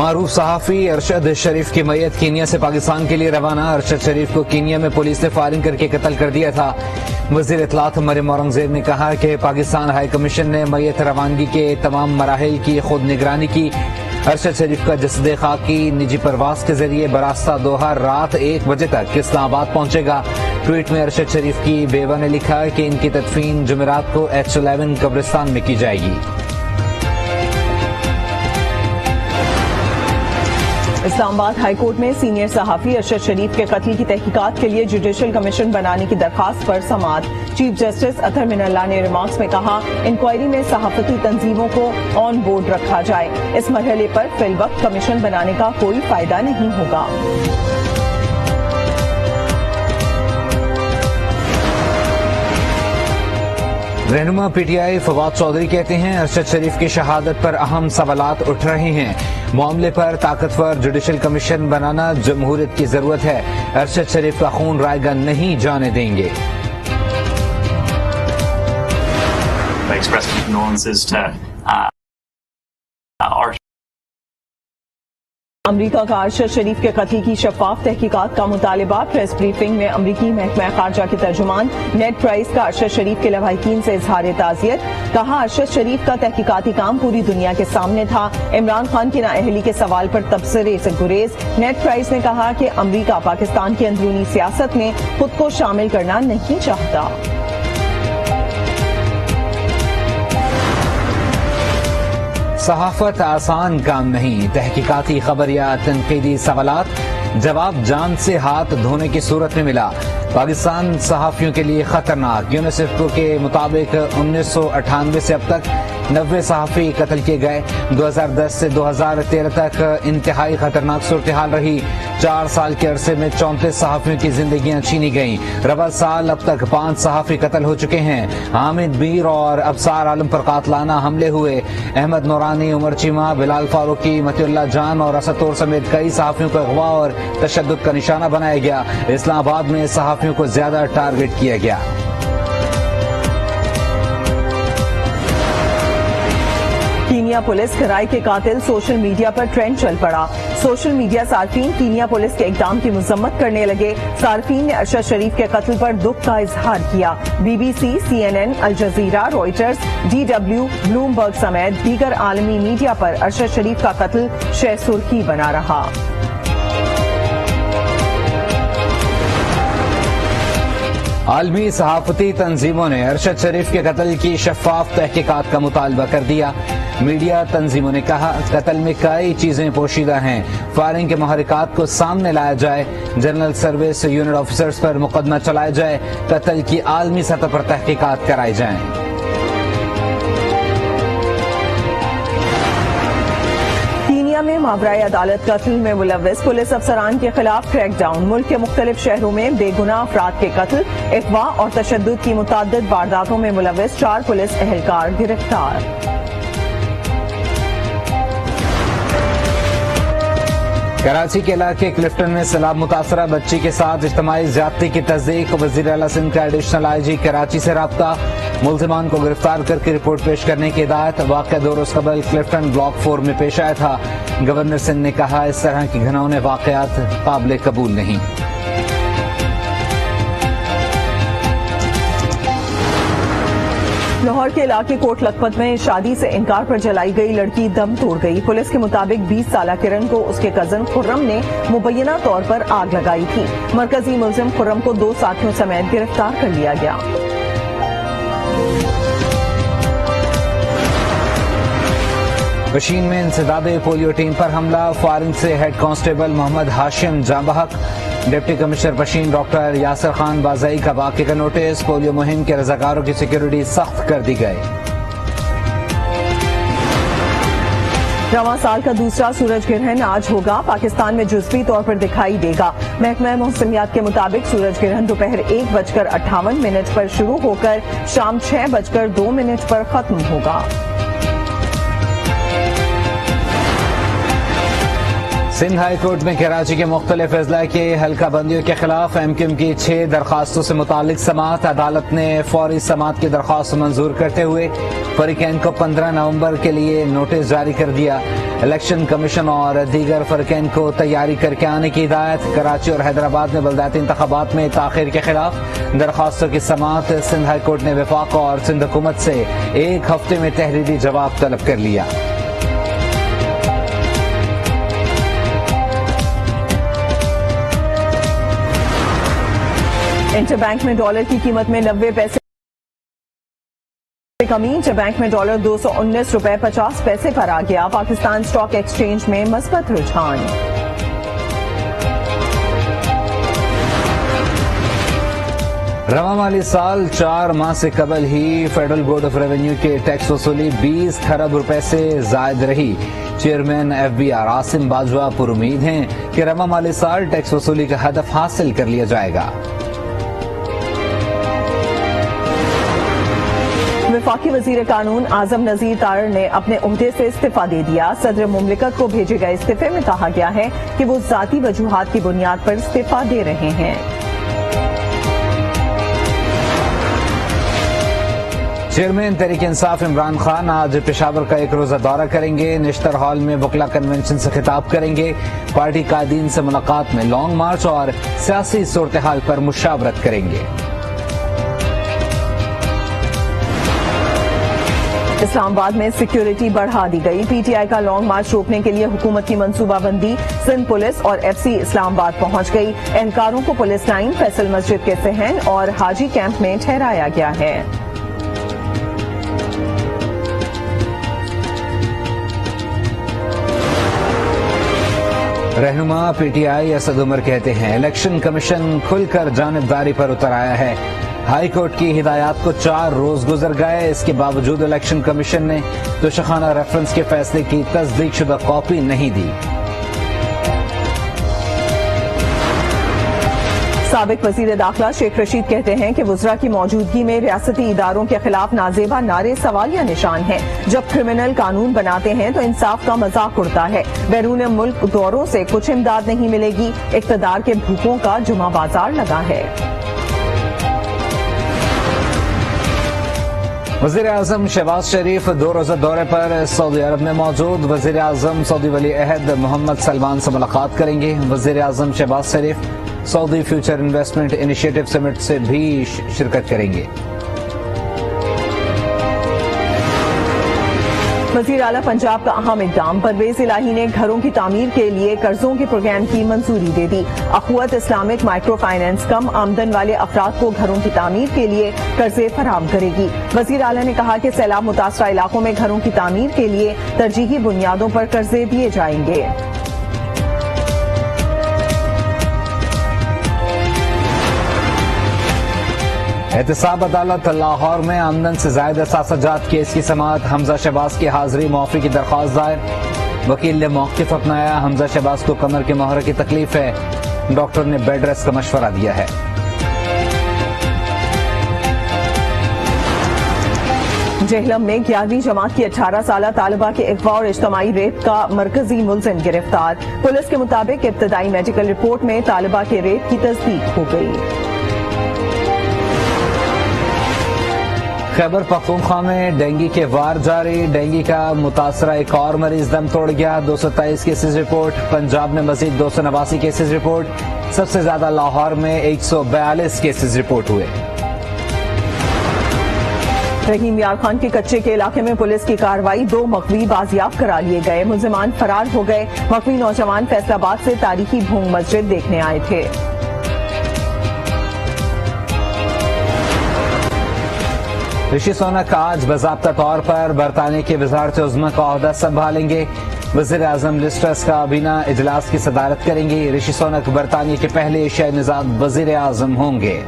معروف صحافی ارشد شریف کی میت کینیا سے پاکستان کے لیے روانہ۔ ارشد شریف کو کینیا میں پولیس نے فائرنگ کر کے قتل کر دیا تھا۔ وزیر اطلاعات مریم اورنگزیب نے کہا کہ پاکستان ہائی کمیشن نے میت روانگی کے تمام مراحل کی خود نگرانی کی۔ ارشد شریف کا جسد خاکی نجی پرواز کے ذریعے براستہ دوحہ رات 1 بجے تک اسلام آباد پہنچے گا۔ ٹویٹ میں ارشد شریف کی بیوہ نے لکھا کہ ان کی تدفین جمعرات کو H11 قبرستان میں کی جائے گی۔ اسلام آباد ہائی کورٹ میں سینئر صحافی ارشد شریف کے قتل کی تحقیقات کے لیے جوڈیشل کمیشن بنانے کی درخواست پر سماعت۔ چیف جسٹس اطہر من اللہ نے ریمارکس میں کہا، انکوائری میں صحافتی تنظیموں کو آن بورڈ رکھا جائے۔ اس مرحلے پر فی الوقت کمیشن بنانے کا کوئی فائدہ نہیں ہوگا۔ رہنما P T I Fawad Chaudhry کہتے ہیں ارشد شریف کی شہادت پر اہم سوالات اٹھ رہے ہیں۔ معاملے پر طاقتور جوڈیشل کمیشن بنانا جمہوریت کی ضرورت ہے۔ ارشد شریف کا خون رائے گا نہیں جانے دیں گے۔ امریکہ کا ارشد شریف کے قتل کی شفاف تحقیقات کا مطالبہ۔ پریس بریفنگ میں امریکی محکمہ خارجہ کے ترجمان نیڈ پرائس کا ارشد شریف کے لواحقین سے اظہار تعزیت۔ کہا، ارشد شریف کا تحقیقاتی کام پوری دنیا کے سامنے تھا۔ عمران خان کی نااہلی کے سوال پر تبصرے سے گریز۔ نیڈ پرائس نے کہا کہ امریکہ پاکستان کی اندرونی سیاست میں خود کو شامل کرنا نہیں چاہتا۔ صحافت آسان کام نہیں۔ تحقیقاتی خبر یا تنقیدی سوالات جواب جان سے ہاتھ دھونے کی صورت میں ملا۔ پاکستان صحافیوں کے لیے خطرناک۔ یونیسیف کے مطابق 1998 سے اب تک 90 صحافی قتل کیے گئے۔ 2010 سے 2013 تک انتہائی خطرناک صورتحال رہی۔ 4 سال کے عرصے میں 34 صحافیوں کی زندگیاں چھینی گئیں۔ رواں سال اب تک 5 صحافی قتل ہو چکے ہیں۔ حامد میر اور ابصار عالم پر قاتلانہ حملے ہوئے۔ احمد نورانی، عمر چیمہ، بلال فاروقی، متی اللہ جان اور اسد طور سمیت کئی صحافیوں کو اغوا اور تشدد کا نشانہ بنایا گیا۔ اسلام آباد میں صحافیوں کو زیادہ ٹارگٹ کیا گیا۔ کینیا پولیس کرائی کے قاتل سوشل میڈیا پر ٹرینڈ چل پڑا۔ سوشل میڈیا صارفین کینیا پولیس کے اقدام کی مذمت کرنے لگے۔ صارفین نے ارشد شریف کے قتل پر دکھ کا اظہار کیا۔ B B C, CNN، Al Jazeera, Reuters, DW، Bloomberg سمیت دیگر عالمی میڈیا پر ارشد شریف کا قتل شہ سرخی بنا رہا۔ عالمی صحافتی تنظیموں نے ارشد شریف کے قتل کی شفاف تحقیقات کا مطالبہ کر دیا۔ میڈیا تنظیموں نے کہا، قتل میں کئی چیزیں پوشیدہ ہیں۔ فائرنگ کے محرکات کو سامنے لایا جائے۔ جنرل سروس یونٹ آفیسرز پر مقدمہ چلایا جائے۔ قتل کی عالمی سطح پر تحقیقات کرائی جائیں۔ میں ماورائے عدالت قتل میں ملوث پولیس افسران کے خلاف کریک ڈاؤن۔ ملک کے مختلف شہروں میں بے گناہ افراد کے قتل، اغوا اور تشدد کی متعدد وارداتوں میں ملوث 4 پولیس اہلکار گرفتار۔ کراچی کے علاقے کلفٹن میں سیلاب متاثرہ بچی کے ساتھ اجتماعی زیادتی کی تصدیق۔ وزیر اعلیٰ سندھ کا ایڈیشنل IG کراچی سے رابطہ۔ ملزمان کو گرفتار کر کے رپورٹ پیش کرنے کی ہدایت۔ واقعہ 2 روز قبل کلفٹن بلاک 4 میں پیش آیا تھا۔ گورنر سندھ نے کہا، اس طرح کی گھناؤنے واقعات قابل قبول نہیں۔ لاہور کے علاقے کوٹ لکھپت میں شادی سے انکار پر جلائی گئی لڑکی دم توڑ گئی۔ پولیس کے مطابق 20 سالہ کرن کو اس کے کزن خرم نے مبینہ طور پر آگ لگائی تھی۔ مرکزی ملزم خرم کو 2 ساتھیوں سمیت گرفتار کر لیا گیا۔ پشین میں انسداد پولیو ٹیم پر حملہ۔ فائرنگ سے ہیڈ کانسٹیبل محمد ہاشم جاں بحق۔ Deputy commissioner Pishin doctor Yasir Khan Bazai کا واقعے کا نوٹس۔ پولیو مہم کے رضاکاروں کی سیکیورٹی سخت کر دی گئی۔ رواں سال کا دوسرا سورج گرہن آج ہوگا۔ پاکستان میں جزوی طور پر دکھائی دے گا۔ محکمہ موسمیات کے مطابق سورج گرہن دوپہر 1:58 پر شروع ہو کر شام 6:02 پر ختم ہوگا۔ سندھ ہائی کورٹ میں کراچی کے مختلف اضلاع کے حلقہ بندیوں کے خلاف ایم کیو ایم کی 6 درخواستوں سے متعلق سماعت، عدالت نے فوری سماعت کی درخواست منظور کرتے ہوئے فریقین کو 15 نومبر کے لیے نوٹس جاری کر دیا۔ الیکشن کمیشن اور دیگر فریقین کو تیاری کر کے آنے کی ہدایت۔ کراچی اور حیدرآباد میں بلدیاتی انتخابات میں تاخیر کے خلاف درخواستوں کی سماعت، سندھ ہائی کورٹ نے وفاق اور سندھ حکومت سے 1 ہفتے میں تحریری جواب طلب کر لیا۔ انٹر بینک میں ڈالر کی قیمت میں 90 پیسے کمی، انٹر بینک میں ڈالر 219 روپے 50 پیسے پر آ گیا۔ پاکستان اسٹاک ایکسچینج میں مثبت رجحان۔ رواں مالی سال 4 ماہ سے قبل ہی فیڈرل بورڈ آف ریونیو کے ٹیکس وصولی 20 کھرب روپے سے زائد رہی۔ Chairman F B R Asim Bajwa پر امید ہیں کہ رواں مالی سال ٹیکس وصولی کا ہدف حاصل کر لیا جائے گا۔ وفاقی وزیر قانون اعظم نذیر طاہر نے اپنے عہدے سے استعفیٰ دے دیا۔ صدر مملکت کو بھیجے گئے استعفے میں کہا گیا ہے کہ وہ ذاتی وجوہات کی بنیاد پر استعفیٰ دے رہے ہیں۔ چیئرمین تحریک انصاف عمران خان آج پشاور کا 1 روزہ دورہ کریں گے۔ نشتر ہال میں وکلا کنونشن سے خطاب کریں گے۔ پارٹی قائدین سے ملاقات میں لانگ مارچ اور سیاسی صورتحال پر مشاورت کریں گے۔ اسلام آباد میں سیکیورٹی بڑھا دی گئی۔ پی ٹی آئی کا لانگ مارچ روکنے کے لیے حکومت کی منصوبہ بندی، سندھ پولیس اور ایف سی اسلام آباد پہنچ گئی۔ اہلکاروں کو پولیس لائن، فیصل مسجد کے صحن اور حاجی کیمپ میں ٹھہرایا گیا ہے۔ رہنما پی ٹی آئی اسد عمر کہتے ہیں الیکشن کمیشن کھل کر جانبداری پر اتر آیا ہے۔ ہائی کورٹ کی ہدایات کو 4 روز گزر گئے، اس کے باوجود الیکشن کمیشن نے توشخانہ ریفرنس کے فیصلے کی تصدیق شدہ کاپی نہیں دی۔ سابق وزیر داخلہ شیخ رشید کہتے ہیں کہ وزراء کی موجودگی میں ریاستی اداروں کے خلاف نازیبا نعرے سوالیہ نشان ہیں۔ جب کرمنل قانون بناتے ہیں تو انصاف کا مذاق اڑتا ہے۔ بیرون ملک دوروں سے کچھ امداد نہیں ملے گی، اقتدار کے بھوکوں کا جمعہ بازار لگا ہے۔ وزیر اعظم شہباز شریف 2 روزہ دورے پر سعودی عرب میں موجود۔ وزیر اعظم سعودی ولی عہد محمد سلمان سے ملاقات کریں گے۔ وزیر اعظم شہباز شریف سعودی فیوچر انویسٹمنٹ انیشیٹو سمٹ سے بھی شرکت کریں گے۔ وزیر اعلیٰ پنجاب کا اہم اقدام، پرویز الہی نے گھروں کی تعمیر کے لیے قرضوں کے پروگرام کی منظوری دے دی۔ اخوت اسلامک مائکرو فائنانس کم آمدن والے افراد کو گھروں کی تعمیر کے لیے قرضے فراہم کرے گی۔ وزیر اعلیٰ نے کہا کہ سیلاب متاثرہ علاقوں میں گھروں کی تعمیر کے لیے ترجیحی بنیادوں پر قرضے دیے جائیں گے۔ احتساب عدالت لاہور میں آمدن سے زائد اثاثہ جات کیس کی سماعت، حمزہ شہباز کی حاضری معافی کی درخواست دائر۔ وکیل نے موقف اپنایا، حمزہ شہباز کو کمر کے محرے کی تکلیف ہے، ڈاکٹر نے بیڈ ریسٹ کا مشورہ دیا ہے۔ جہلم میں 11ویں جماعت کی 18 سالہ طالبہ کے اغوا اور اجتماعی ریپ کا مرکزی ملزم گرفتار۔ پولیس کے مطابق ابتدائی میڈیکل رپورٹ میں طالبہ کے ریپ کی تصدیق ہو گئی۔ خیبر پختونخوا میں ڈینگی کے وار جاری، ڈینگی کا متاثرہ ایک اور مریض دم توڑ گیا۔ 223 کیسز رپورٹ، پنجاب میں مزید 289 کیسز رپورٹ، سب سے زیادہ لاہور میں 142 کیسز رپورٹ ہوئے۔ رحیم یار خان کے کچے کے علاقے میں پولیس کی کارروائی، 2 مغوی بازیاب کرا لیے گئے، ملزمان فرار ہو گئے۔ مغوی نوجوان فیصل آباد سے تاریخی بھونگ مسجد دیکھنے آئے تھے۔ رشی سونک آج باضابطہ طور پر برطانیہ کی وزارت عظمیٰ کا عہدہ سنبھالیں گے۔ وزیر اعظم لیز ٹرس کابینہ اجلاس کی صدارت کریں گے۔ رشی سونک برطانیہ کے پہلے ایشیائی نژاد وزیر اعظم ہوں گے۔